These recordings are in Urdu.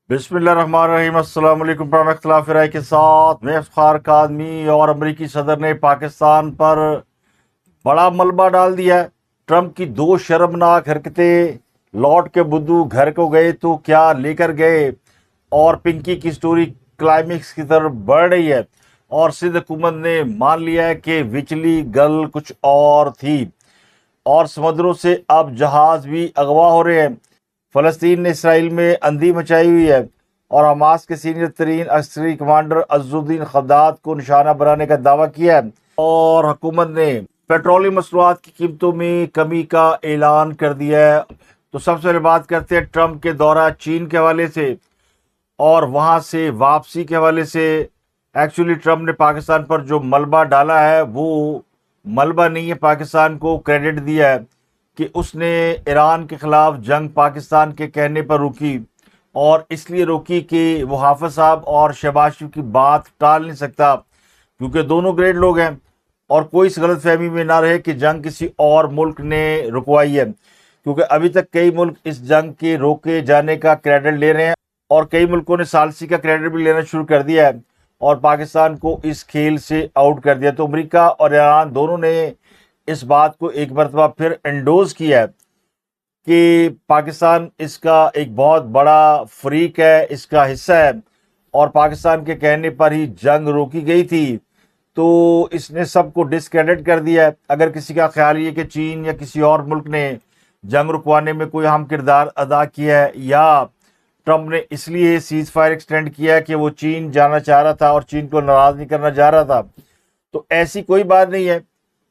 بسم اللہ الرحمن الرحیم۔ السلام علیکم۔ پرام اختلاف رائے کے ساتھ میں افتخار کاظمی اور امریکی صدر نے پاکستان پر بڑا ملبہ ڈال دیا ہے۔ ٹرمپ کی دو شرمناک حرکتیں، لوٹ کے بدو گھر کو گئے تو کیا لے کر گئے، اور پنکی کی سٹوری کلائمیکس کی طرف بڑھ رہی ہے، اور سندھ حکومت نے مان لیا ہے کہ وچلی گل کچھ اور تھی، اور سمندروں سے اب جہاز بھی اغوا ہو رہے ہیں۔ فلسطین نے اسرائیل میں اندھی مچائی ہوئی ہے، اور حماس کے سینئر ترین عسکری کمانڈر عز الدین خداد کو نشانہ بنانے کا دعویٰ کیا ہے، اور حکومت نے پیٹرولیم مصنوعات کی قیمتوں میں کمی کا اعلان کر دیا ہے۔ تو سب سے پہلے بات کرتے ہیں ٹرمپ کے دورہ چین کے حوالے سے اور وہاں سے واپسی کے حوالے سے۔ ایکچولی ٹرمپ نے پاکستان پر جو ملبہ ڈالا ہے وہ ملبہ نہیں ہے، پاکستان کو کریڈٹ دیا ہے کہ اس نے ایران کے خلاف جنگ پاکستان کے کہنے پر روکی، اور اس لیے روکی کہ وہ حافظ صاحب اور شہباز شریف کی بات ٹال نہیں سکتا، کیونکہ دونوں گریٹ لوگ ہیں، اور کوئی اس غلط فہمی میں نہ رہے کہ جنگ کسی اور ملک نے رکوائی ہے، کیونکہ ابھی تک کئی ملک اس جنگ کے روکے جانے کا کریڈٹ لے رہے ہیں، اور کئی ملکوں نے ثالثی کا کریڈٹ بھی لینا شروع کر دیا ہے اور پاکستان کو اس کھیل سے آؤٹ کر دیا۔ تو امریکہ اور ایران دونوں نے اس بات کو ایک مرتبہ پھر انڈوز کیا ہے کہ پاکستان اس کا ایک بہت بڑا فریق ہے، اس کا حصہ ہے، اور پاکستان کے کہنے پر ہی جنگ روکی گئی تھی۔ تو اس نے سب کو ڈسکریڈٹ کر دیا ہے۔ اگر کسی کا خیال یہ کہ چین یا کسی اور ملک نے جنگ رکوانے میں کوئی اہم کردار ادا کیا ہے، یا ٹرمپ نے اس لیے سیز فائر ایکسٹینڈ کیا کہ وہ چین جانا چاہ رہا تھا اور چین کو ناراض نہیں کرنا چاہ رہا تھا، تو ایسی کوئی بات نہیں ہے۔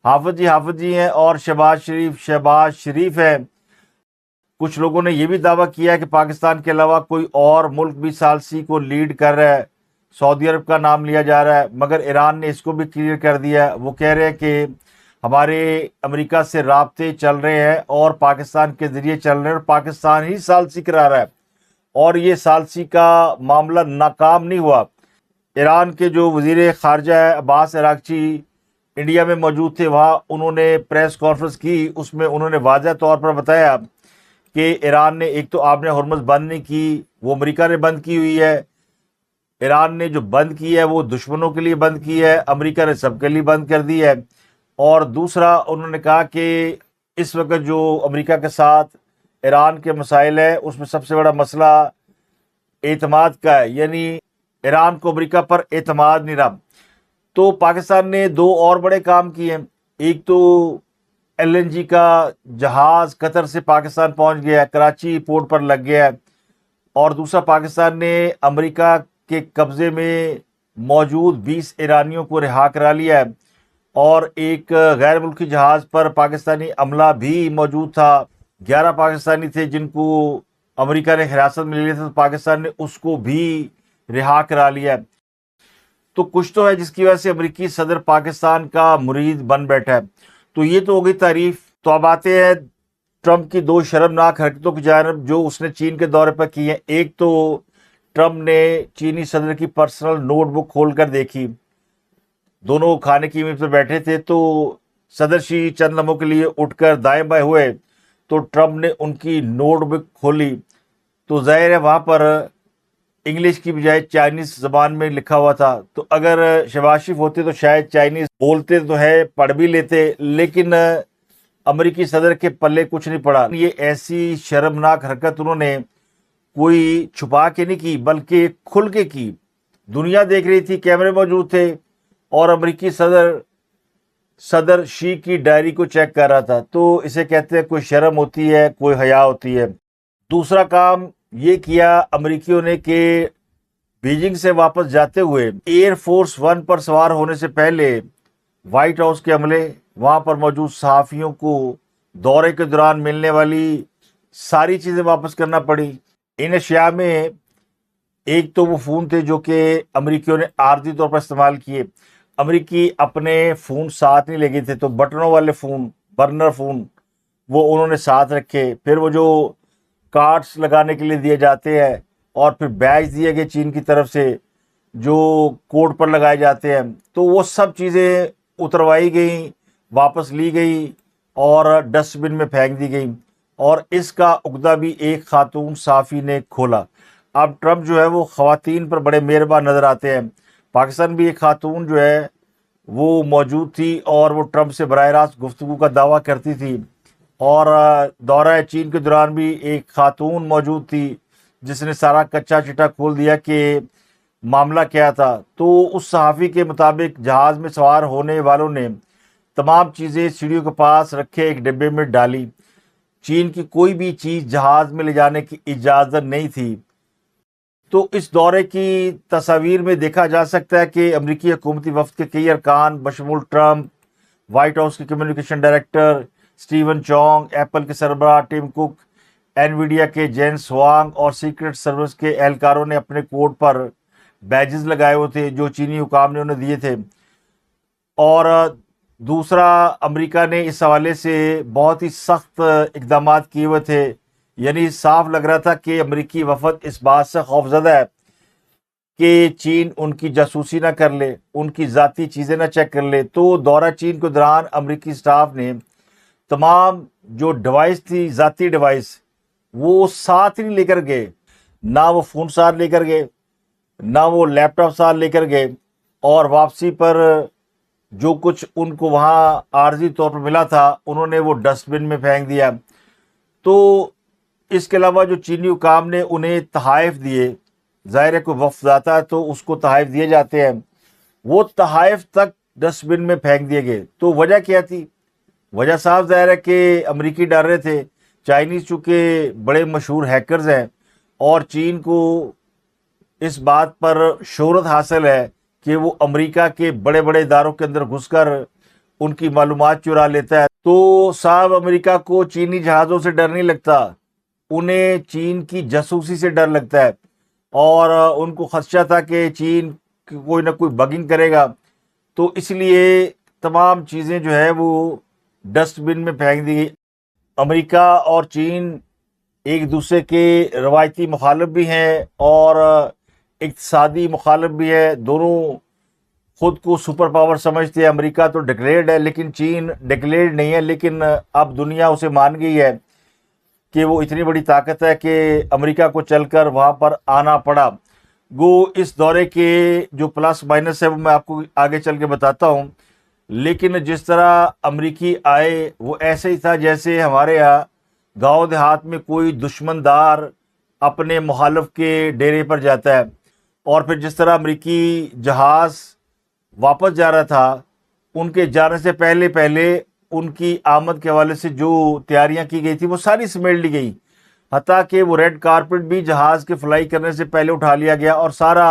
حافظ جی ہیں اور شہباز شریف ہے۔ کچھ لوگوں نے یہ بھی دعویٰ کیا ہے کہ پاکستان کے علاوہ کوئی اور ملک بھی ثالثی کو لیڈ کر رہا ہے، سعودی عرب کا نام لیا جا رہا ہے، مگر ایران نے اس کو بھی کلیئر کر دیا ہے۔ وہ کہہ رہے ہیں کہ ہمارے امریکہ سے رابطے چل رہے ہیں اور پاکستان کے ذریعے چل رہے ہیں، اور پاکستان ہی ثالثی کرا رہا ہے، اور یہ ثالثی کا معاملہ ناکام نہیں ہوا۔ ایران کے جو وزیر خارجہ ہے عباس عراقچی انڈیا میں موجود تھے، وہاں انہوں نے پریس کانفرنس کی، اس میں انہوں نے واضح طور پر بتایا کہ ایران نے ایک تو آپ نے ہرمز بند نہیں کی، وہ امریکہ نے بند کی ہوئی ہے۔ ایران نے جو بند کی ہے وہ دشمنوں کے لیے بند کی ہے، امریکہ نے سب کے لیے بند کر دی ہے۔ اور دوسرا انہوں نے کہا کہ اس وقت جو امریکہ کے ساتھ ایران کے مسائل ہے اس میں سب سے بڑا مسئلہ اعتماد کا ہے، یعنی ایران کو امریکہ پر اعتماد نہیں رہا۔ تو پاکستان نے دو اور بڑے کام کیے ہیں۔ ایک تو LNG کا جہاز قطر سے پاکستان پہنچ گیا ہے، کراچی پورٹ پر لگ گیا ہے، اور دوسرا پاکستان نے امریکہ کے قبضے میں موجود 20 ایرانیوں کو رہا کرا لیا ہے، اور ایک غیر ملکی جہاز پر پاکستانی عملہ بھی موجود تھا۔ 11 پاکستانی تھے جن کو امریکہ نے حراست میں لے لیا تھا، تو پاکستان نے اس کو بھی رہا کرا لیا ہے۔ تو کچھ تو ہے جس کی وجہ سے امریکی صدر پاکستان کا مرید بن بیٹھا ہے۔ تو یہ تو ہو گئی تعریف۔ تو اب آتے ہیں ٹرمپ کی دو شرمناک حرکتوں کی جانب جو اس نے چین کے دورے پر کی ہیں۔ ایک تو ٹرمپ نے چینی صدر کی پرسنل نوٹ بک کھول کر دیکھی، دونوں کھانے کی میز پر بیٹھے تھے، تو صدر شی چند لمحوں کے لیے اٹھ کر دائیں بائیں ہوئے، تو ٹرمپ نے ان کی نوٹ بک کھولی، تو ظاہر ہے وہاں پر انگلش کی بجائے چائنیز زبان میں لکھا ہوا تھا۔ تو اگر شہباز شریف ہوتے تو شاید چائنیز بولتے تو ہے، پڑھ بھی لیتے، لیکن امریکی صدر کے پلے کچھ نہیں پڑا۔ یہ ایسی شرمناک حرکت انہوں نے کوئی چھپا کے نہیں کی بلکہ کھل کے کی۔ دنیا دیکھ رہی تھی، کیمرے موجود تھے، اور امریکی صدر شی کی ڈائری کو چیک کر رہا تھا۔ تو اسے کہتے ہیں کوئی شرم ہوتی ہے، کوئی حیا ہوتی ہے۔ دوسرا کام یہ کیا امریکیوں نے کہ بیجنگ سے واپس جاتے ہوئے ایئر فورس 1 پر سوار ہونے سے پہلے وائٹ ہاؤس کے عملے، وہاں پر موجود صحافیوں کو دورے کے دوران ملنے والی ساری چیزیں واپس کرنا پڑی۔ ان اشیاء میں ایک تو وہ فون تھے جو کہ امریکیوں نے عارضی طور پر استعمال کیے۔ امریکی اپنے فون ساتھ نہیں لے گئے تھے، تو بٹنوں والے فون، برنر فون، وہ انہوں نے ساتھ رکھے۔ پھر وہ جو کارڈز لگانے کے لیے دیے جاتے ہیں، اور پھر بیج دیے گئے چین کی طرف سے جو کوڈ پر لگائے جاتے ہیں، تو وہ سب چیزیں اتروائی گئیں، واپس لی گئی اور ڈسٹ بن میں پھینک دی گئیں۔ اور اس کا عقدہ بھی ایک خاتون صحافی نے کھولا۔ اب ٹرمپ جو ہے وہ خواتین پر بڑے مہربان نظر آتے ہیں. پاکستان بھی ایک خاتون جو ہے وہ موجود تھی اور وہ ٹرمپ سے براہ راست گفتگو کا دعویٰ کرتی تھی. اور دورہ چین کے دوران بھی ایک خاتون موجود تھی جس نے سارا کچا چٹا کھول دیا کہ معاملہ کیا تھا. تو اس صحافی کے مطابق جہاز میں سوار ہونے والوں نے تمام چیزیں سیڑھیوں کے پاس رکھے ایک ڈبے میں ڈالی. چین کی کوئی بھی چیز جہاز میں لے جانے کی اجازت نہیں تھی. تو اس دورے کی تصاویر میں دیکھا جا سکتا ہے کہ امریکی حکومتی وفد کے کئی ارکان بشمول ٹرمپ، وائٹ ہاؤس کے کمیونیکیشن ڈائریکٹر اسٹیون چونگ، ایپل کے سربراہ ٹم کک، اینویڈیا کے جینس ہوانگ اور سیکرٹ سروس کے اہلکاروں نے اپنے کوٹ پر بیجز لگائے ہوئے تھے جو چینی حکام نے انہیں دیے تھے. اور دوسرا، امریکہ نے اس حوالے سے بہت ہی سخت اقدامات کیے ہوئے تھے. یعنی صاف لگ رہا تھا کہ امریکی وفد اس بات سے خوفزدہ ہے کہ چین ان کی جاسوسی نہ کر لے، ان کی ذاتی چیزیں نہ چیک کر لے. تو دورہ چین کے دوران امریکی سٹاف نے تمام جو ڈیوائس تھی، ذاتی ڈیوائس، وہ ساتھ نہیں لے کر گئے. نہ وہ فون ساتھ لے کر گئے، نہ وہ لیپ ٹاپ ساتھ لے کر گئے. اور واپسی پر جو کچھ ان کو وہاں عارضی طور پر ملا تھا انہوں نے وہ ڈسٹ بن میں پھینک دیا. تو اس کے علاوہ جو چینی حکام نے انہیں تحائف دیے، ظاہر ہے کوئی وفد آتا ہے تو اس کو تحائف دیے جاتے ہیں، وہ تحائف تک ڈسٹ بن میں پھینک دیے گئے. تو وجہ کیا تھی؟ وجہ صاف ظاہر ہے کہ امریکی ڈر رہے تھے. چائنیز چونکہ بڑے مشہور ہیکرز ہیں اور چین کو اس بات پر شہرت حاصل ہے کہ وہ امریکہ کے بڑے بڑے اداروں کے اندر گھس کر ان کی معلومات چرا لیتا ہے. تو صاحب امریکہ کو چینی جہازوں سے ڈر نہیں لگتا، انہیں چین کی جاسوسی سے ڈر لگتا ہے. اور ان کو خدشہ تھا کہ چین کوئی نہ کوئی بگنگ کرے گا. تو اس لیے تمام چیزیں جو ہے وہ ڈسٹ بن میں پھینک دی گئی. امریکہ اور چین ایک دوسرے کے روایتی مخالف بھی ہیں اور اقتصادی مخالف بھی ہے. دونوں خود کو سپر پاور سمجھتے ہیں. امریکہ تو ڈکلیئرڈ ہے لیکن چین ڈکلیئرڈ نہیں ہے، لیکن اب دنیا اسے مان گئی ہے کہ وہ اتنی بڑی طاقت ہے کہ امریکہ کو چل کر وہاں پر آنا پڑا. گو اس دورے کے جو پلس مائنس ہے وہ میں آپ کو آگے چل کے بتاتا ہوں. لیکن جس طرح امریکی آئے وہ ایسے ہی تھا جیسے ہمارے یہاں گاؤں دیہات میں کوئی دشمن دار اپنے مخالف کے ڈیرے پر جاتا ہے. اور پھر جس طرح امریکی جہاز واپس جا رہا تھا، ان کے جانے سے پہلے ان کی آمد کے حوالے سے جو تیاریاں کی گئی تھی وہ ساری سمیٹ لی گئی. حتیٰ کہ وہ ریڈ کارپٹ بھی جہاز کے فلائی کرنے سے پہلے اٹھا لیا گیا اور سارا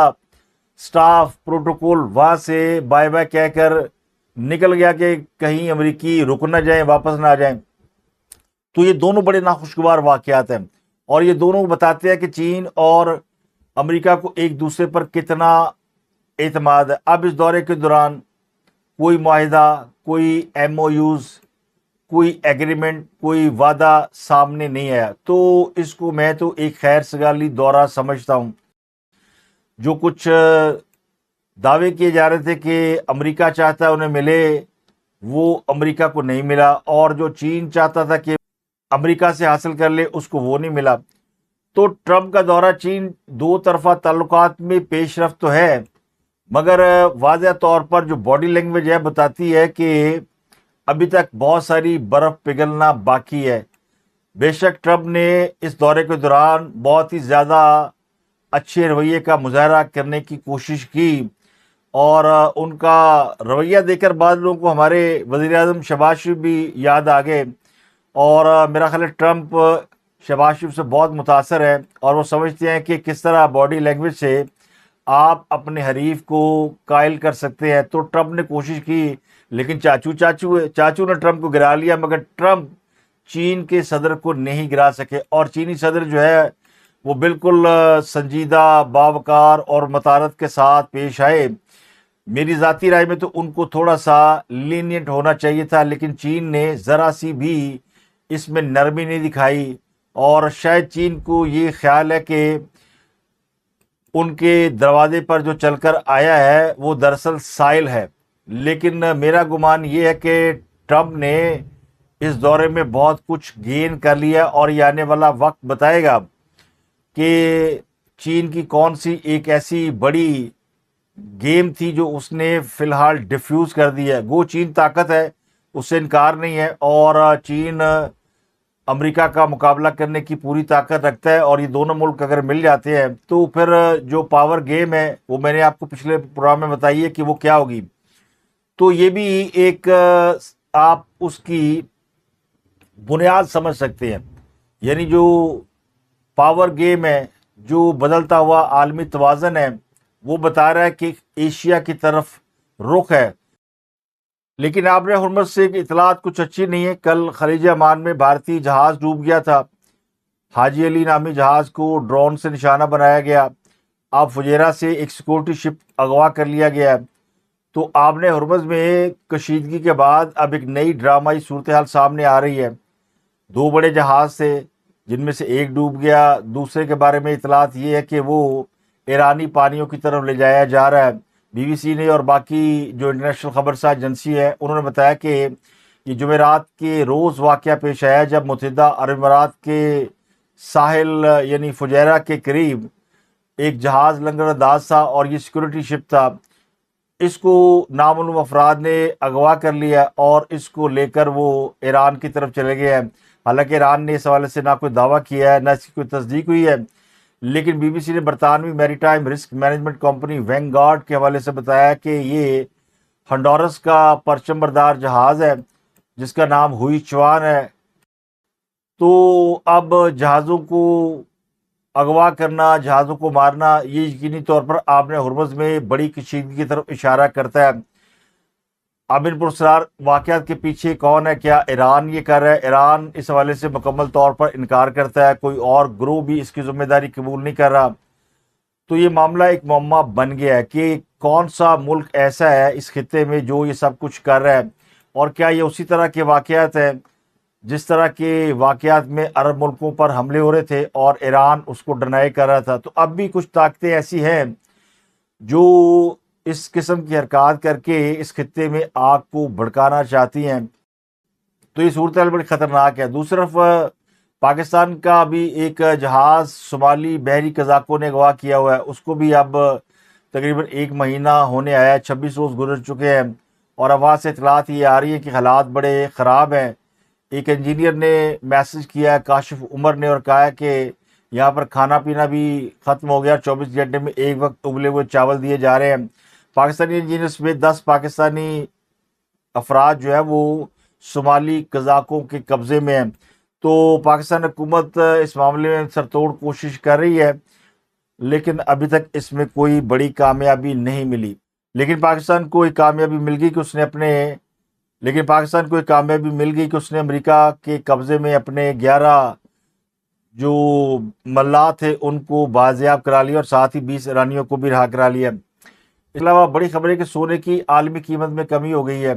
سٹاف پروٹوکول وہاں سے بائے بائے کہہ کر نکل گیا کہ کہیں امریکی رک نہ جائیں، واپس نہ آ جائیں. تو یہ دونوں بڑے ناخوشگوار واقعات ہیں اور یہ دونوں بتاتے ہیں کہ چین اور امریکہ کو ایک دوسرے پر کتنا اعتماد ہے. اب اس دورے کے دوران کوئی معاہدہ، کوئی ایم او یوز، کوئی ایگریمنٹ، کوئی وعدہ سامنے نہیں آیا. تو اس کو میں تو ایک خیر سگالی دورہ سمجھتا ہوں. جو کچھ دعوے کیے جا رہے تھے کہ امریکہ چاہتا ہے انہیں ملے، وہ امریکہ کو نہیں ملا، اور جو چین چاہتا تھا کہ امریکہ سے حاصل کر لے اس کو وہ نہیں ملا. تو ٹرمپ کا دورہ چین دو طرفہ تعلقات میں پیش رفت تو ہے، مگر واضح طور پر جو باڈی لینگویج ہے بتاتی ہے کہ ابھی تک بہت ساری برف پگھلنا باقی ہے. بے شک ٹرمپ نے اس دورے کے دوران بہت ہی زیادہ اچھے رویے کا مظاہرہ کرنے کی کوشش کی، اور ان کا رویہ دیکھ کر بعض لوگوں کو ہمارے وزیر اعظم شہباز شریف بھی یاد آ گئے. اور میرا خیال ہے ٹرمپ شہباز شریف سے بہت متاثر ہے اور وہ سمجھتے ہیں کہ کس طرح باڈی لینگویج سے آپ اپنے حریف کو قائل کر سکتے ہیں. تو ٹرمپ نے کوشش کی، لیکن چاچو نے ٹرمپ کو گرا لیا، مگر ٹرمپ چین کے صدر کو نہیں گرا سکے. اور چینی صدر جو ہے وہ بالکل سنجیدہ، باوقار اور متانت کے ساتھ پیش آئے. میری ذاتی رائے میں تو ان کو تھوڑا سا لینینٹ ہونا چاہیے تھا، لیکن چین نے ذرا سی بھی اس میں نرمی نہیں دکھائی. اور شاید چین کو یہ خیال ہے کہ ان کے دروازے پر جو چل کر آیا ہے وہ دراصل سائل ہے. لیکن میرا گمان یہ ہے کہ ٹرمپ نے اس دورے میں بہت کچھ گین کر لیا، اور یہ آنے والا وقت بتائے گا کہ چین کی کون سی ایک ایسی بڑی گیم تھی جو اس نے فی الحال ڈیفیوز کر دی ہے. گو چین طاقت ہے, اس سے انکار نہیں ہے, اور چین امریکہ کا مقابلہ کرنے کی پوری طاقت رکھتا ہے, اور یہ دونوں ملک اگر مل جاتے ہیں تو پھر جو پاور گیم ہے وہ میں نے آپ کو پچھلے پروگرام میں بتائی ہے کہ وہ کیا ہوگی. تو یہ بھی ایک آپ اس کی بنیاد سمجھ سکتے ہیں. یعنی جو پاور گیم ہے, جو بدلتا ہوا عالمی توازن ہے, وہ بتا رہا ہے کہ ایشیا کی طرف رخ ہے. لیکن آپ نے ہرمز سے اطلاعات کچھ اچھی نہیں ہے. کل خلیج عمان میں بھارتی جہاز ڈوب گیا تھا. حاجی علی نامی جہاز کو ڈرون سے نشانہ بنایا گیا. اب فجیرہ سے ایک سیکورٹی شپ اغوا کر لیا گیا. تو آپ نے ہرمز میں کشیدگی کے بعد اب ایک نئی ڈرامائی صورتحال سامنے آ رہی ہے. دو بڑے جہاز تھے جن میں سے ایک ڈوب گیا. دوسرے کے بارے میں اطلاعات یہ ہے کہ وہ ایرانی پانیوں کی طرف لے جایا جا رہا ہے. بی بی سی نے اور باقی جو انٹرنیشنل خبرساز ایجنسی ہے انہوں نے بتایا کہ یہ جمعرات کے روز واقعہ پیش آیا جب متحدہ عرب امارات کے ساحل یعنی فجیرہ کے قریب ایک جہاز لنگر انداز تھا, اور یہ سیکورٹی شپ تھا. اس کو نامعلوم افراد نے اغوا کر لیا اور اس کو لے کر وہ ایران کی طرف چلے گئے ہیں. حالانکہ ایران نے اس حوالے سے نہ کوئی دعویٰ کیا ہے نہ اس کی کوئی تصدیق ہوئی ہے. لیکن بی بی سی نے برطانوی میری time risk management company weighing guard کے حوالے سے بتایا کہ یہ ہنڈورس کا پرچم بردار جہاز ہے جس کا نام ہوئی چوان ہے. تو اب جہازوں کو اغوا کرنا, جہازوں کو مارنا, یہ یقینی طور پر آپ نے ہرمز میں بڑی کشیدگی کی طرف اشارہ کرتا ہے. اب ان پراسرار واقعات کے پیچھے کون ہے؟ کیا ایران یہ کر رہا ہے؟ ایران اس حوالے سے مکمل طور پر انکار کرتا ہے. کوئی اور گروہ بھی اس کی ذمہ داری قبول نہیں کر رہا. تو یہ معاملہ ایک معمہ بن گیا ہے کہ کون سا ملک ایسا ہے اس خطے میں جو یہ سب کچھ کر رہا ہے, اور کیا یہ اسی طرح کے واقعات ہیں جس طرح کے واقعات میں عرب ملکوں پر حملے ہو رہے تھے اور ایران اس کو ڈینائی کر رہا تھا. تو اب بھی کچھ طاقتیں ایسی ہیں جو اس قسم کی حرکات کر کے اس خطے میں آگ کو بھڑکانا چاہتی ہیں. تو یہ صورتحال بڑی خطرناک ہے. دوسری طرف پاکستان کا بھی ایک جہاز صومالی بحری قزاقوں نے اغوا کیا ہوا ہے. اس کو بھی اب تقریباً 1 مہینہ ہونے آیا ہے, 26 روز گزر چکے ہیں, اور اب وہاں سے اطلاعات یہ آ رہی ہے کہ حالات بڑے خراب ہیں. ایک انجینئر نے میسج کیا ہے کاشف عمر نے اور کہا ہے کہ یہاں پر کھانا پینا بھی ختم ہو گیا, 24 گھنٹے میں ایک وقت ابلے ہوئے چاول دیے جا رہے ہیں. پاکستانی انجینئرس میں 10 پاکستانی افراد جو ہے وہ صومالی قزاقوں کے قبضے میں ہیں. تو پاکستان حکومت اس معاملے میں سرتوڑ کوشش کر رہی ہے, لیکن ابھی تک اس میں کوئی بڑی کامیابی نہیں ملی. لیکن پاکستان کو ایک کامیابی مل گئی کہ اس نے امریکہ کے قبضے میں اپنے 11 جو ملاح تھے ان کو بازیاب کرا لیا, اور ساتھ ہی 20 ایرانیوں کو بھی رہا کرا لیا. اس کے علاوہ بڑی خبر ہے کہ سونے کی عالمی قیمت میں کمی ہو گئی ہے,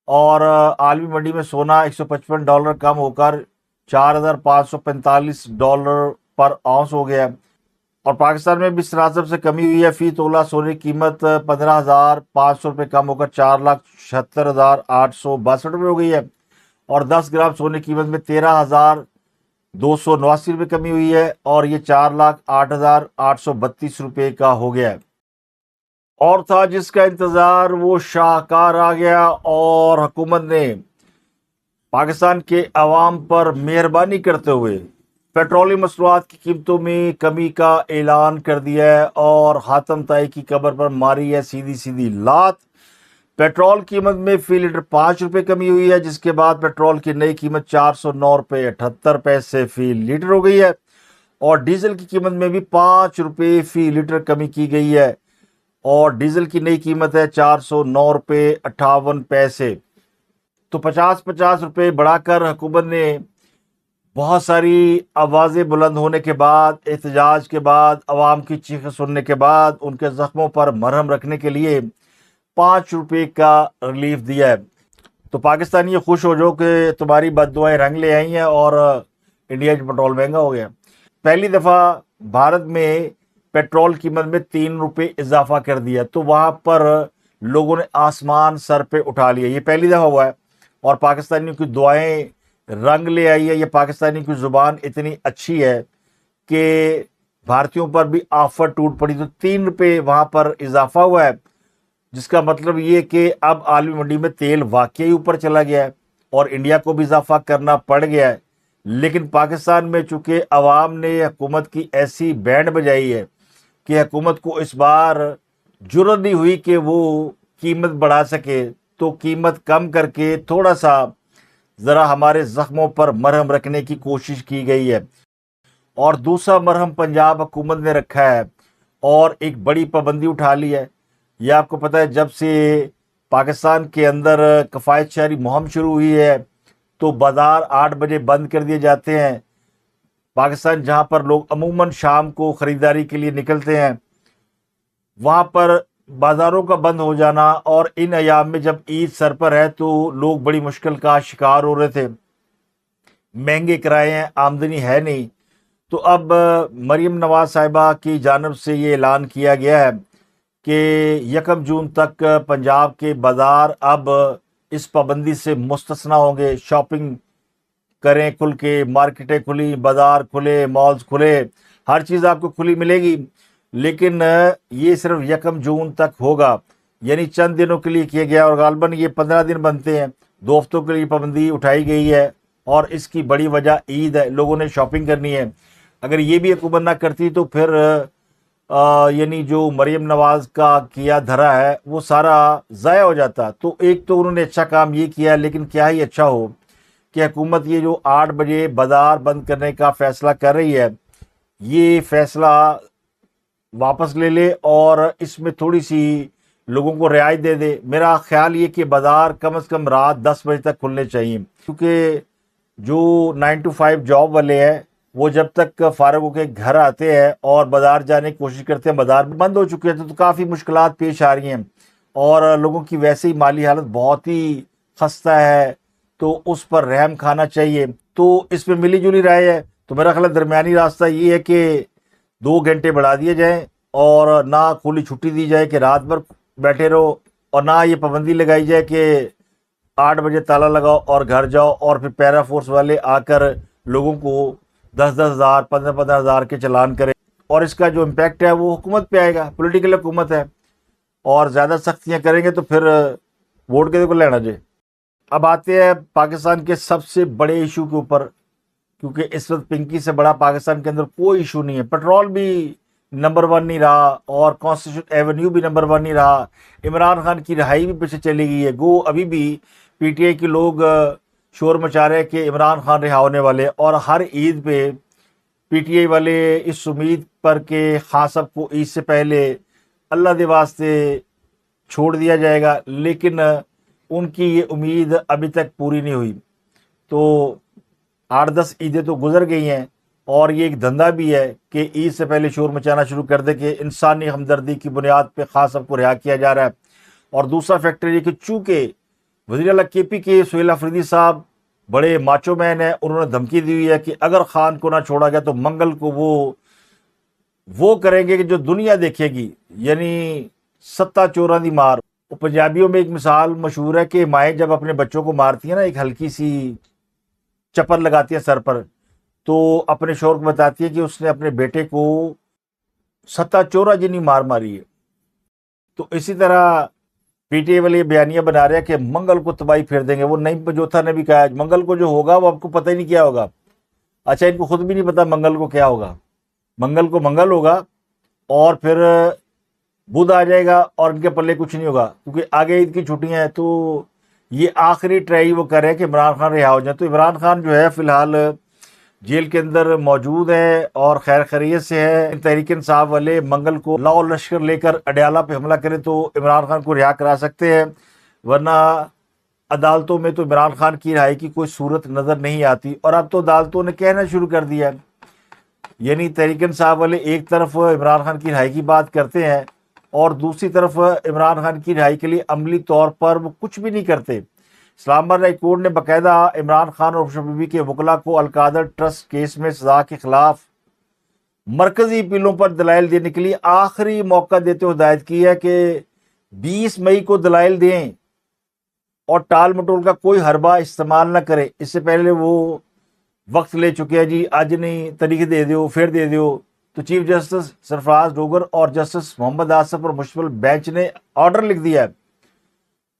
اور عالمی منڈی میں سونا $155 کم ہو کر $4,545 پر آؤنس ہو گیا ہے. اور پاکستان میں بھی اس تناسب سے کمی ہوئی ہے. فی تولہ سونے کی قیمت $15,500 کم ہو کر $4,76,862 ہو گئی ہے, اور 10 گرام سونے کی قیمت میں $13,289 کمی ہوئی ہے, اور یہ $4,08,832 کا ہو گیا ہے. اور تھا جس کا انتظار وہ شاہکار آ گیا, اور حکومت نے پاکستان کے عوام پر مہربانی کرتے ہوئے پیٹرولیم مصنوعات کی قیمتوں میں کمی کا اعلان کر دیا ہے, اور حاتم طائی کی قبر پر ماری ہے سیدھی لات. پیٹرول قیمت میں فی لیٹر ₹5 کمی ہوئی ہے, جس کے بعد پیٹرول کی نئی قیمت $409.78 فی لیٹر ہو گئی ہے, اور ڈیزل کی قیمت میں بھی ₹5 فی لیٹر کمی کی گئی ہے, اور ڈیزل کی نئی قیمت ہے $409.58. تو 50 روپے بڑھا کر حکومت نے بہت ساری آوازیں بلند ہونے کے بعد, احتجاج کے بعد, عوام کی چیخیں سننے کے بعد ان کے زخموں پر مرہم رکھنے کے لیے ₹5 کا ریلیف دیا ہے. تو پاکستانی خوش ہو جو کہ تمہاری بد دعائیں رنگ لے آئی ہیں اور انڈیا کی پیٹرول مہنگا ہو گیا. پہلی دفعہ بھارت میں پیٹرول قیمت میں ₹3 اضافہ کر دیا, تو وہاں پر لوگوں نے آسمان سر پہ اٹھا لیا. یہ پہلی دفعہ ہوا ہے, اور پاکستانیوں کی دعائیں رنگ لے آئی ہے. یہ پاکستانی کی زبان اتنی اچھی ہے کہ بھارتیوں پر بھی آفر ٹوٹ پڑی، تو 3 روپے وہاں پر اضافہ ہوا ہے، جس کا مطلب یہ کہ اب عالمی منڈی میں تیل واقعی اوپر چلا گیا ہے اور انڈیا کو بھی اضافہ کرنا پڑ گیا ہے۔ لیکن پاکستان میں چونکہ عوام نے حکومت کی ایسی بینڈ بجائی ہے کہ حکومت کو اس بار جرت نہیں ہوئی کہ وہ قیمت بڑھا سکے، تو قیمت کم کر کے تھوڑا سا ذرا ہمارے زخموں پر مرہم رکھنے کی کوشش کی گئی ہے۔ اور دوسرا مرہم پنجاب حکومت نے رکھا ہے اور ایک بڑی پابندی اٹھا لی ہے۔ یہ آپ کو پتہ ہے جب سے پاکستان کے اندر کفایت شہری مہم شروع ہوئی ہے تو بازار 8 بجے بند کر دیے جاتے ہیں۔ پاکستان جہاں پر لوگ عموماً شام کو خریداری کے لیے نکلتے ہیں، وہاں پر بازاروں کا بند ہو جانا، اور ان ایام میں جب عید سر پر ہے تو لوگ بڑی مشکل کا شکار ہو رہے تھے، مہنگے کرائے ہیں، آمدنی ہے نہیں۔ تو اب مریم نواز صاحبہ کی جانب سے یہ اعلان کیا گیا ہے کہ 1 جون تک پنجاب کے بازار اب اس پابندی سے مستثنا ہوں گے۔ شاپنگ کریں کھل کے، مارکیٹیں کھلی، بازار کھلے، مالز کھلے، ہر چیز آپ کو کھلی ملے گی، لیکن یہ صرف 1 جون تک ہوگا، یعنی چند دنوں کے لیے کیا گیا، اور غالباً یہ 15 دن بنتے ہیں، 2 ہفتوں کے لیے پابندی اٹھائی گئی ہے، اور اس کی بڑی وجہ عید ہے، لوگوں نے شاپنگ کرنی ہے۔ اگر یہ بھی حکومت نہ کرتی تو پھر یعنی جو مریم نواز کا کیا دھرا ہے وہ سارا ضائع ہو جاتا۔ تو ایک تو انہوں نے اچھا کام یہ کیا، لیکن کیا ہی اچھا ہو کہ حکومت یہ جو 8 بجے بازار بند کرنے کا فیصلہ کر رہی ہے، یہ فیصلہ واپس لے لے اور اس میں تھوڑی سی لوگوں کو رعایت دے دے۔ میرا خیال یہ کہ بازار کم از کم رات 10 بجے تک کھلنے چاہیے، کیونکہ جو 9 to 5 جاب والے ہیں وہ جب تک فارغ ہو کے گھر آتے ہیں اور بازار جانے کی کوشش کرتے ہیں، بازار بند ہو چکے ہیں، تو کافی مشکلات پیش آ رہی ہیں، اور لوگوں کی ویسے ہی مالی حالت بہت ہی خستہ ہے، تو اس پر رحم کھانا چاہیے۔ تو اس میں ملی جلی رائے ہے، تو میرا خیال درمیانی راستہ یہ ہے کہ 2 گھنٹے بڑھا دیے جائیں، اور نہ کھلی چھٹی دی جائے کہ رات بھر بیٹھے رہو، اور نہ یہ پابندی لگائی جائے کہ 8 بجے تالا لگاؤ اور گھر جاؤ، اور پھر پیرا فورس والے آ کر لوگوں کو 10,000 15,000 کے چلان کرے، اور اس کا جو امپیکٹ ہے وہ حکومت پہ آئے گا، پولیٹیکل حکومت ہے، اور زیادہ سختیاں کریں گے تو پھر ووٹ کے کو لینا جائے۔ اب آتے ہیں پاکستان کے سب سے بڑے ایشو کے اوپر، کیونکہ اس وقت پنکی سے بڑا پاکستان کے اندر کوئی ایشو نہیں ہے۔ پٹرول بھی نمبر 1 نہیں رہا، اور کانسٹیٹیوشن ایونیو بھی نمبر 1 نہیں رہا، عمران خان کی رہائی بھی پیچھے چلی گئی ہے۔ گو ابھی بھی پی ٹی آئی کے لوگ شور مچا رہے ہیں کہ عمران خان رہا ہونے والے، اور ہر عید پہ پی ٹی آئی والے اس امید پر کہ خان صاحب کو عید سے پہلے اللہ دے واسطے چھوڑ دیا جائے گا، لیکن ان کی یہ امید ابھی تک پوری نہیں ہوئی۔ تو 8-10 عیدیں تو گزر گئی ہیں، اور یہ ایک دھندا بھی ہے کہ عید سے پہلے شور مچانا شروع کر دے کہ انسانی ہمدردی کی بنیاد پہ خان صاحب کو رہا کیا جا رہا ہے۔ اور دوسرا فیکٹر یہ کہ چونکہ وزیر اعلیٰ کے پی کے سہیل افریدی صاحب بڑے ماچو مین ہیں، انہوں نے دھمکی دی ہوئی ہے کہ اگر خان کو نہ چھوڑا گیا تو منگل کو وہ کریں گے کہ جو دنیا دیکھے گی، یعنی ستہ چوراں دی مار۔ پنجابیوں میں ایک مثال مشہور ہے کہ مائیں جب اپنے بچوں کو مارتی ہیں نا، ایک ہلکی سی چپر لگاتی ہے سر پر، تو اپنے شوہر کو بتاتی ہے کہ اس نے اپنے بیٹے کو ستہ چورا جنی مار ماری ہے۔ تو اسی طرح پی ٹی آئی والے بیانیہ بنا رہے ہیں کہ منگل کو تباہی پھیر دیں گے۔ وہ نعیم پنجوتھا نے بھی کہا ہے منگل کو جو ہوگا وہ آپ کو پتہ ہی نہیں کیا ہوگا۔ اچھا، ان کو خود بھی نہیں پتا منگل کو کیا ہوگا۔ منگل کو منگل ہوگا، اور پھر بدھ آ جائے گا اور ان کے پلے کچھ نہیں ہوگا، کیونکہ آگے عید کی چھٹیاں ہیں۔ تو یہ آخری ٹرائی وہ کر رہے ہیں کہ عمران خان رہا ہو جائیں۔ تو عمران خان جو ہے فی الحال جیل کے اندر موجود ہے اور خیر خیریت سے ہے۔ تحریک انصاف والے منگل کو لاؤ اور لشکر لے کر اڈیالہ پہ حملہ کریں تو عمران خان کو رہا کرا سکتے ہیں، ورنہ عدالتوں میں تو عمران خان کی رہائی کی کوئی صورت نظر نہیں آتی۔ اور اب تو عدالتوں نے کہنا شروع کر دیا ہے، یعنی تحریک انصاف والے ایک طرف عمران خان کی رہائی کی بات کرتے ہیں، اور دوسری طرف عمران خان کی رہائی کے لیے عملی طور پر وہ کچھ بھی نہیں کرتے۔ اسلام آباد ہائی کورٹ نے باقاعدہ عمران خان اور خوشبو بی کے وکلاء کو القادر ٹرسٹ کیس میں سزا کے خلاف مرکزی اپیلوں پر دلائل دینے کے لیے آخری موقع دیتے ہوئے ہدایت کی ہے کہ 20 مئی کو دلائل دیں، اور ٹال مٹول کا کوئی حربہ استعمال نہ کرے۔ اس سے پہلے وہ وقت لے چکے ہیں، جی آج نہیں تاریخ دے دیو، پھر دے دیو، تو چیف جسٹس سرفراز ڈوگر اور جسٹس محمد آصف پر مشتمل بینچ نے آرڈر لکھ دیا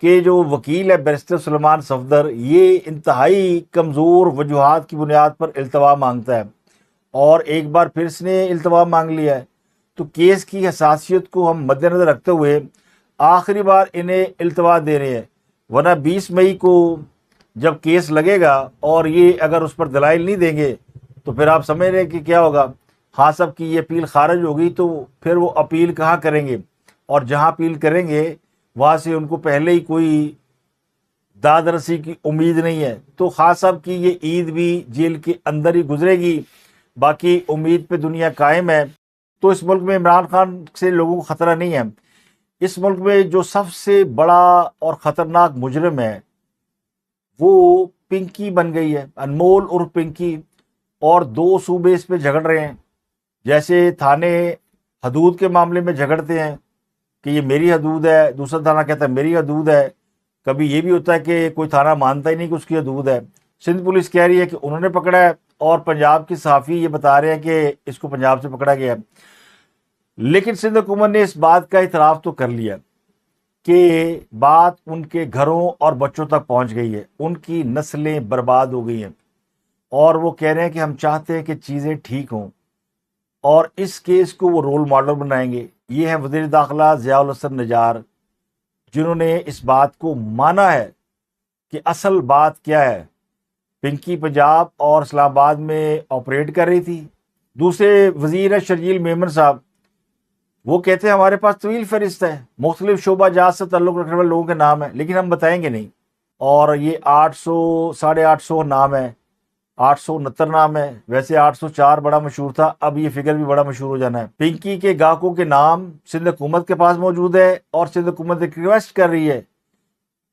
کہ جو وکیل ہے بیرسٹر سلیمان صفدر، یہ انتہائی کمزور وجوہات کی بنیاد پر التوا مانگتا ہے، اور ایک بار پھر اس نے التوا مانگ لیا ہے، تو کیس کی حساسیت کو ہم مد نظر رکھتے ہوئے آخری بار انہیں التوا دے رہے ہیں، ورنہ 20 مئی کو جب کیس لگے گا اور یہ اگر اس پر دلائل نہیں دیں گے تو پھر آپ سمجھ رہے ہیں کہ کیا ہوگا۔ ہاں صاحب کی یہ اپیل خارج ہوگی تو پھر وہ اپیل کہاں کریں گے، اور جہاں اپیل کریں گے وہاں سے ان کو پہلے ہی کوئی داد رسی کی امید نہیں ہے، تو خان صاحب کی یہ عید بھی جیل کے اندر ہی گزرے گی، باقی امید پہ دنیا قائم ہے۔ تو اس ملک میں عمران خان سے لوگوں کو خطرہ نہیں ہے۔ اس ملک میں جو سب سے بڑا اور خطرناک مجرم ہے وہ پنکی بن گئی ہے، انمول اور پنکی، اور 2 صوبے اس پہ جھگڑ رہے ہیں۔ جیسے تھانے حدود کے معاملے میں جھگڑتے ہیں کہ یہ میری حدود ہے، دوسرا تھانہ کہتا ہے میری حدود ہے، کبھی یہ بھی ہوتا ہے کہ کوئی تھانہ مانتا ہی نہیں کہ اس کی حدود ہے۔ سندھ پولیس کہہ رہی ہے کہ انہوں نے پکڑا ہے، اور پنجاب کے صحافی یہ بتا رہے ہیں کہ اس کو پنجاب سے پکڑا گیا ہے۔ لیکن سندھ حکومت نے اس بات کا اعتراف تو کر لیا کہ بات ان کے گھروں اور بچوں تک پہنچ گئی ہے، ان کی نسلیں برباد ہو گئی ہیں، اور وہ کہہ رہے ہیں کہ ہم چاہتے ہیں کہ چیزیں ٹھیک ہوں، اور اس کیس کو وہ رول ماڈل بنائیں گے۔ یہ ہیں وزیر داخلہ ضیاء الحسن نجار، جنہوں نے اس بات کو مانا ہے کہ اصل بات کیا ہے۔ پنکی پنجاب اور اسلام آباد میں آپریٹ کر رہی تھی۔ دوسرے وزیر ہیں شرجیل میمن صاحب، وہ کہتے ہیں ہمارے پاس طویل فہرست ہے، مختلف شعبہ جات سے تعلق رکھنے والے لوگوں کے نام ہیں، لیکن ہم بتائیں گے نہیں، اور یہ 800 نام ہے، 869 نام ہے، ویسے 804 بڑا مشہور تھا، اب یہ فگر بھی بڑا مشہور ہو جانا ہے۔ پنکی کے گاہکوں کے نام سندھ حکومت کے پاس موجود ہے، اور سندھ حکومت ایک ریکویسٹ کر رہی ہے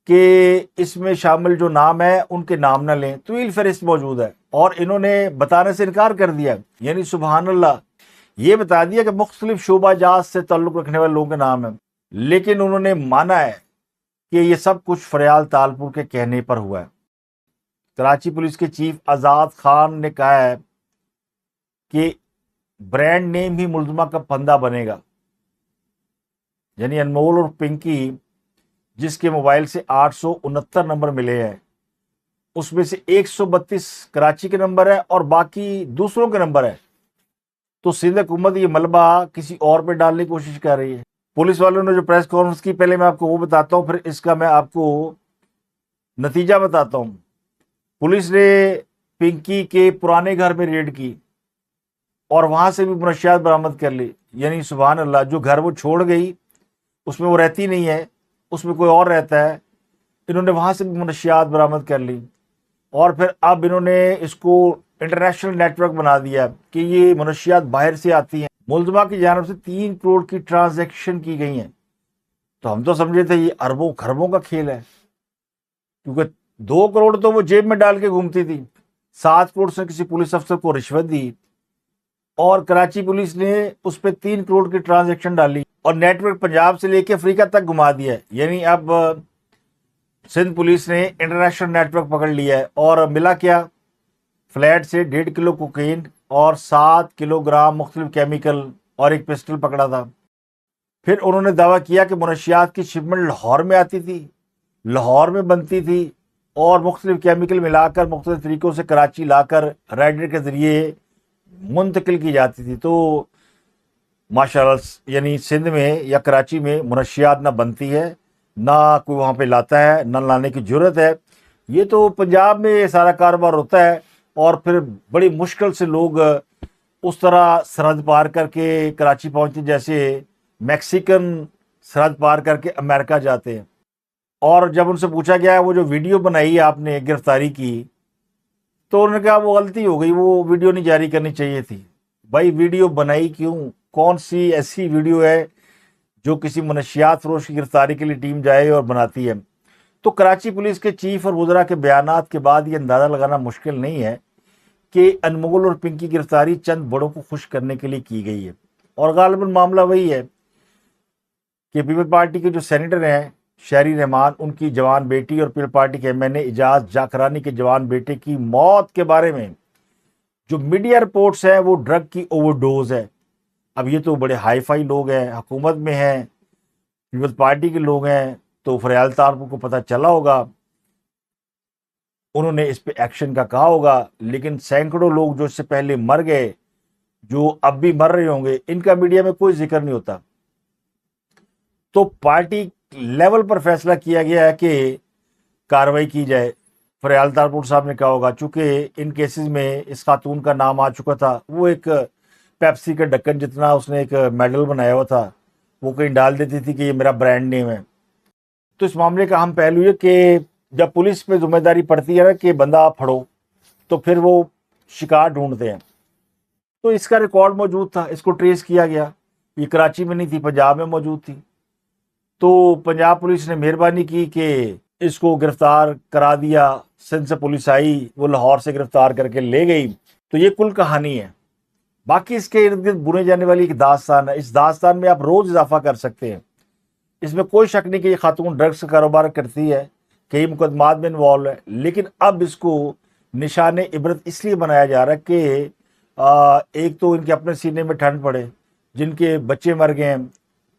کہ اس میں شامل جو نام ہے ان کے نام نہ لیں، طویل فہرست موجود ہے، اور انہوں نے بتانے سے انکار کر دیا، یعنی سبحان اللہ، یہ بتا دیا کہ مختلف شعبہ جات سے تعلق رکھنے والے لوگوں کے نام ہیں، لیکن انہوں نے مانا ہے کہ یہ سب کچھ فریال تالپور کے کہنے پر ہوا ہے۔ کراچی پولیس کے چیف آزاد خان نے کہا ہے کہ برانڈ نیم ہی ملزمہ کا پھندا بنے گا، یعنی انمول اور پنکی جس کے موبائل سے 869 نمبر ملے ہیں، اس میں سے 132 کراچی کے نمبر ہے اور باقی دوسروں کے نمبر ہے، تو سندھ حکومت یہ ملبہ کسی اور پہ ڈالنے کی کوشش کر رہی ہے۔ پولیس والوں نے جو پریس کانفرنس کی، پہلے میں آپ کو وہ بتاتا ہوں، پھر اس کا میں آپ کو نتیجہ بتاتا ہوں۔ پولیس نے پنکی کے پرانے گھر میں ریڈ کی اور وہاں سے بھی منشیات برآمد کر لی، یعنی سبحان اللہ، جو گھر وہ چھوڑ گئی اس میں وہ رہتی نہیں ہے، اس میں کوئی اور رہتا ہے، انہوں نے وہاں سے بھی منشیات برآمد کر لی، اور پھر اب انہوں نے اس کو انٹرنیشنل نیٹ ورک بنا دیا کہ یہ منشیات باہر سے آتی ہیں۔ ملزمہ کی جانب سے 3 کروڑ کی ٹرانزیکشن کی گئی ہیں، تو ہم تو سمجھے تھے یہ اربوں خربوں کا کھیل ہے، کیونکہ 2 کروڑ تو وہ جیب میں ڈال کے گھومتی تھی، 7 کروڑ سے کسی پولیس افسر کو رشوت دی، اور کراچی پولیس نے اس پہ 3 کروڑ کی ٹرانزیکشن ڈالی، اور نیٹ ورک پنجاب سے لے کے افریقہ تک گھما دیا ہے۔ یعنی اب سندھ پولیس نے انٹرنیشنل نیٹ ورک پکڑ لیا ہے، اور ملا کیا؟ فلیٹ سے 1.5 کلو کوکین اور 7 کلو گرام مختلف کیمیکل اور ایک پسٹل پکڑا تھا۔ پھر انہوں نے دعویٰ کیا کہ منشیات کی شپمنٹ لاہور میں آتی تھی، لاہور میں بنتی تھی، اور مختلف کیمیکل ملا کر مختلف طریقوں سے کراچی لا کر رائڈر کے ذریعے منتقل کی جاتی تھی۔ تو ماشاءاللہ، یعنی سندھ میں یا کراچی میں منشیات نہ بنتی ہے، نہ کوئی وہاں پہ لاتا ہے، نہ لانے کی جرت ہے۔ یہ تو پنجاب میں سارا کاروبار ہوتا ہے، اور پھر بڑی مشکل سے لوگ اس طرح سرحد پار کر کے کراچی پہنچتے جیسے میکسیکن سرحد پار کر کے امریکہ جاتے ہیں۔ اور جب ان سے پوچھا گیا وہ جو ویڈیو بنائی آپ نے گرفتاری کی، تو انہوں نے کہا وہ غلطی ہو گئی، وہ ویڈیو نہیں جاری کرنی چاہیے تھی۔ بھائی ویڈیو بنائی کیوں؟ کون سی ایسی ویڈیو ہے جو کسی منشیات فروش کی گرفتاری کے لیے ٹیم جائے اور بناتی ہے؟ تو کراچی پولیس کے چیف اور وزراء کے بیانات کے بعد یہ اندازہ لگانا مشکل نہیں ہے کہ انمول اور پنکی کی گرفتاری چند بڑوں کو خوش کرنے کے لیے کی گئی ہے، اور غالباً معاملہ وہی ہے کہ پیپل پارٹی کے جو سینیٹر ہیں شہری رحمان، ان کی جوان بیٹی، اور پیپل پارٹی کے ایم این اے اعجاز جاکرانی کے جوان بیٹے کی موت کے بارے میں جو میڈیا رپورٹس ہیں وہ ڈرگ کی اوور ڈوز ہے، اب یہ تو بڑے ہائی فائی لوگ ہیں، حکومت میں ہیں، پیپلز پارٹی کے لوگ ہیں، تو فریال تارپور کو پتہ چلا ہوگا، انہوں نے اس پہ ایکشن کا کہا ہوگا، لیکن سینکڑوں لوگ جو اس سے پہلے مر گئے، جو اب بھی مر رہے ہوں گے، ان کا میڈیا میں کوئی ذکر نہیں ہوتا۔ تو پارٹی لیول پر فیصلہ کیا گیا ہے کہ کارروائی کی جائے۔ فریال تارپور صاحب نے کہا ہوگا، چونکہ ان کیسز میں اس خاتون کا نام آ چکا تھا، وہ ایک پیپسی کا ڈھکن جتنا اس نے ایک میڈل بنایا ہوا تھا، وہ کہیں ڈال دیتی تھی کہ یہ میرا برانڈ نیم ہے۔ تو اس معاملے کا اہم پہلو یہ کہ جب پولیس پہ ذمہ داری پڑتی ہے نا کہ بندہ آپ پھڑو، تو پھر وہ شکار ڈھونڈتے ہیں۔ تو اس کا ریکارڈ موجود تھا، اس کو ٹریس کیا گیا، یہ کراچی میں نہیں تھی، پنجاب میں موجود تھی۔ تو پنجاب پولیس نے مہربانی کی کہ اس کو گرفتار کرا دیا، سندھ سے پولیس آئی، وہ لاہور سے گرفتار کر کے لے گئی۔ تو یہ کل کہانی ہے۔ باقی اس کے ارد گرد بنے جانے والی ایک داستان ہے، اس داستان میں آپ روز اضافہ کر سکتے ہیں۔ اس میں کوئی شک نہیں کہ یہ خاتون ڈرگس کا کاروبار کرتی ہے، کئی مقدمات میں انوالو ہے، لیکن اب اس کو نشان عبرت اس لیے بنایا جا رہا ہے کہ ایک تو ان کے اپنے سینے میں ٹھنڈ پڑے، جن کے بچے مر گئے ہیں۔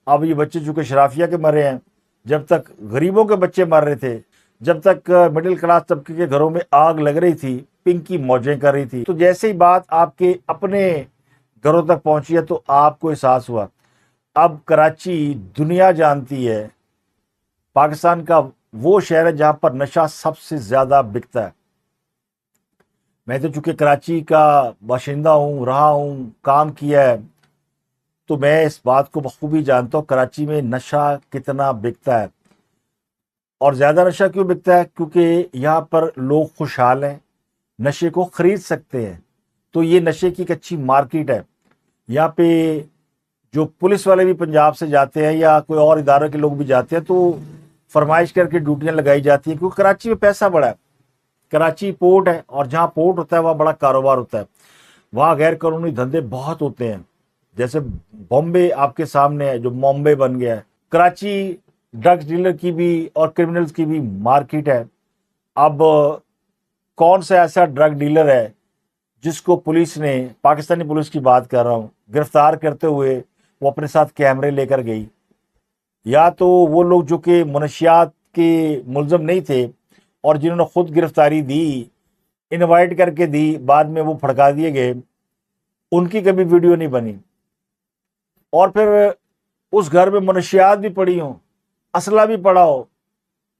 اب یہ بچے چونکہ شرافیہ کے مرے ہیں، جب تک غریبوں کے بچے مر رہے تھے، جب تک مڈل کلاس طبقے کے گھروں میں آگ لگ رہی تھی، پنکی موجیں کر رہی تھی، تو جیسے ہی بات آپ کے اپنے گھروں تک پہنچی ہے تو آپ کو احساس ہوا۔ اب کراچی دنیا جانتی ہے، پاکستان کا وہ شہر ہے جہاں پر نشہ سب سے زیادہ بکتا ہے۔ میں تو چونکہ کراچی کا باشندہ ہوں، رہا ہوں، کام کیا ہے، تو میں اس بات کو بخوبی جانتا ہوں کراچی میں نشہ کتنا بکتا ہے۔ اور زیادہ نشہ کیوں بکتا ہے؟ کیونکہ یہاں پر لوگ خوشحال ہیں، نشے کو خرید سکتے ہیں، تو یہ نشے کی ایک اچھی مارکیٹ ہے۔ یہاں پہ جو پولیس والے بھی پنجاب سے جاتے ہیں یا کوئی اور اداروں کے لوگ بھی جاتے ہیں، تو فرمائش کر کے ڈیوٹیاں لگائی جاتی ہیں، کیونکہ کراچی میں پیسہ بڑا ہے۔ کراچی پورٹ ہے، اور جہاں پورٹ ہوتا ہے وہاں بڑا کاروبار ہوتا ہے، وہاں غیر قانونی دھندے بہت ہوتے ہیں۔ جیسے بامبے آپ کے سامنے ہے، جو ممبئی بن گیا ہے، کراچی ڈرگز ڈیلر کی بھی اور کرمنلز کی بھی مارکیٹ ہے۔ اب کون سا ایسا ڈرگ ڈیلر ہے جس کو پولیس نے، پاکستانی پولیس کی بات کر رہا ہوں، گرفتار کرتے ہوئے وہ اپنے ساتھ کیمرے لے کر گئی؟ یا تو وہ لوگ جو کہ منشیات کے ملزم نہیں تھے اور جنہوں نے خود گرفتاری دی، انوائٹ کر کے دی، بعد میں وہ پھڑکا دیے گئے، ان کی کبھی ویڈیو نہیں بنی۔ اور پھر اس گھر میں منشیات بھی پڑی ہوں، اسلحہ بھی پڑا ہو،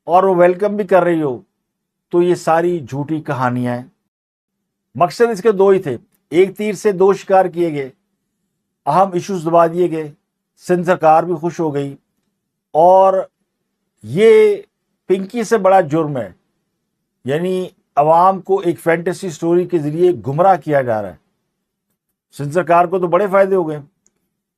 اور وہ ویلکم بھی کر رہی ہو، تو یہ ساری جھوٹی کہانیاں ہیں۔ مقصد اس کے دو ہی تھے، ایک تیر سے دو شکار کیے گئے، اہم ایشوز دبا دیے گئے، سندھ سرکار بھی خوش ہو گئی، اور یہ پنکی سے بڑا جرم ہے۔ یعنی عوام کو ایک فینٹیسی سٹوری کے ذریعے گمراہ کیا جا رہا ہے۔ سندھ سرکار کو تو بڑے فائدے ہو گئے۔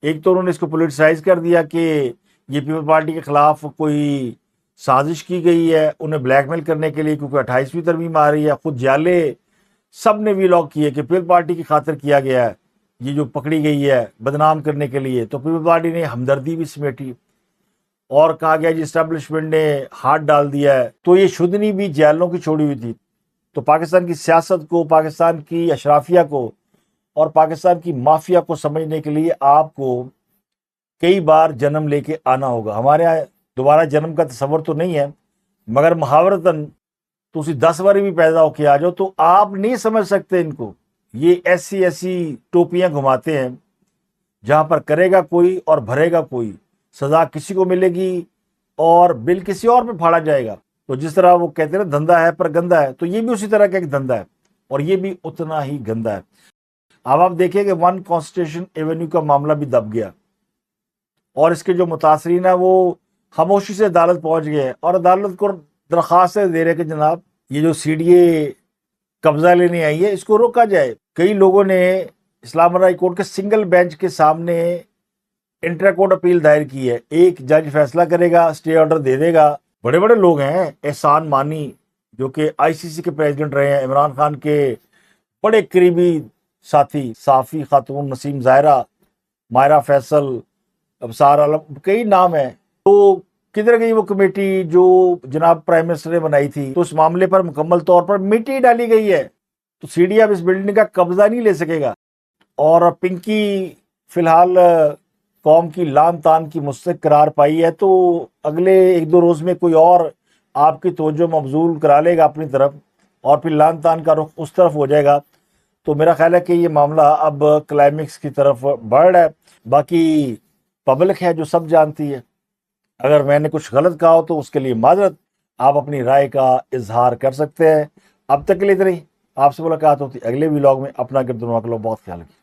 ایک تو انہوں نے اس کو پولیٹیسائز کر دیا کہ یہ پیپل پارٹی کے خلاف کوئی سازش کی گئی ہے انہیں بلیک میل کرنے کے لیے، کیونکہ 28ویں ترمیم آ رہی ہے، خود جالے سب نے ویلاگ کیے کہ پیپل پارٹی کی خاطر کیا گیا ہے، یہ جو پکڑی گئی ہے بدنام کرنے کے لیے۔ تو پیپل پارٹی نے ہمدردی بھی سمیٹی، اور کہا گیا جی اسٹیبلشمنٹ نے ہاتھ ڈال دیا ہے۔ تو یہ شدنی بھی جیلوں کی چھوڑی ہوئی تھی۔ تو پاکستان کی سیاست کو، پاکستان کی اشرافیہ کو اور پاکستان کی مافیا کو سمجھنے کے لیے آپ کو کئی بار جنم لے کے آنا ہوگا۔ ہمارے یہاں دوبارہ جنم کا تصور تو نہیں ہے، مگر محاورتاً تو اسی 10 باری بھی پیدا ہو کے آ جاؤ تو آپ نہیں سمجھ سکتے ان کو۔ یہ ایسی ٹوپیاں گھماتے ہیں جہاں پر کرے گا کوئی اور بھرے گا کوئی، سزا کسی کو ملے گی اور بل کسی اور پہ پھاڑا جائے گا۔ تو جس طرح وہ کہتے ہیں نا دھندا ہے پر گندا ہے، تو یہ بھی اسی طرح کا ایک دھندا ہے، اور یہ بھی اتنا ہی گندا ہے۔ اب آپ دیکھیں کہ 1 کانسٹیٹیوشن ایونیو کا معاملہ بھی دب گیا، اور اس کے جو متاثرین ہیں وہ خاموشی سے عدالت پہنچ گئے، اور عدالت کو درخواست دے رہے کہ جناب یہ جو سی ڈی اے قبضہ لینے آئی ہے اس کو روکا جائے۔ کئی لوگوں نے اسلام آباد ہائی کورٹ کے سنگل بینچ کے سامنے انٹرا کورٹ اپیل دائر کی ہے، ایک جج فیصلہ کرے گا، اسٹے آرڈر دے دے گا۔ بڑے بڑے لوگ ہیں، احسان مانی جو کہ آئی سی سی کے پریزیڈنٹ رہے ہیں، عمران خان کے بڑے قریبی ساتھی، صحافی خاتون نسیم ظاہرہ، ماہرہ فیصل، ابصار عالم، کئی نام ہیں۔ تو کدھر گئی وہ کمیٹی جو جناب پرائم منسٹر نے بنائی تھی؟ تو اس معاملے پر مکمل طور پر مٹی ڈالی گئی ہے۔ تو سی ڈی اب اس بلڈنگ کا قبضہ نہیں لے سکے گا، اور پنکی فی الحال قوم کی لان تان کی مستحق قرار پائی ہے، تو اگلے ایک دو روز میں کوئی اور آپ کی توجہ مبذول کرا لے گا اپنی طرف، اور پھر لان تان کا رخ اس طرف ہو جائے گا. تو میرا خیال ہے کہ یہ معاملہ اب کلائمیکس کی طرف بڑھ رہا ہے. باقی پبلک ہے جو سب جانتی ہے. اگر میں نے کچھ غلط کہا ہو تو اس کے لیے معذرت. آپ اپنی رائے کا اظہار کر سکتے ہیں. اب تک کے لیے اتنا ہی. آپ سے ملاقات ہوتی اگلے ولاگ میں. اپنا گردن واقع بہت خیال رکھیے.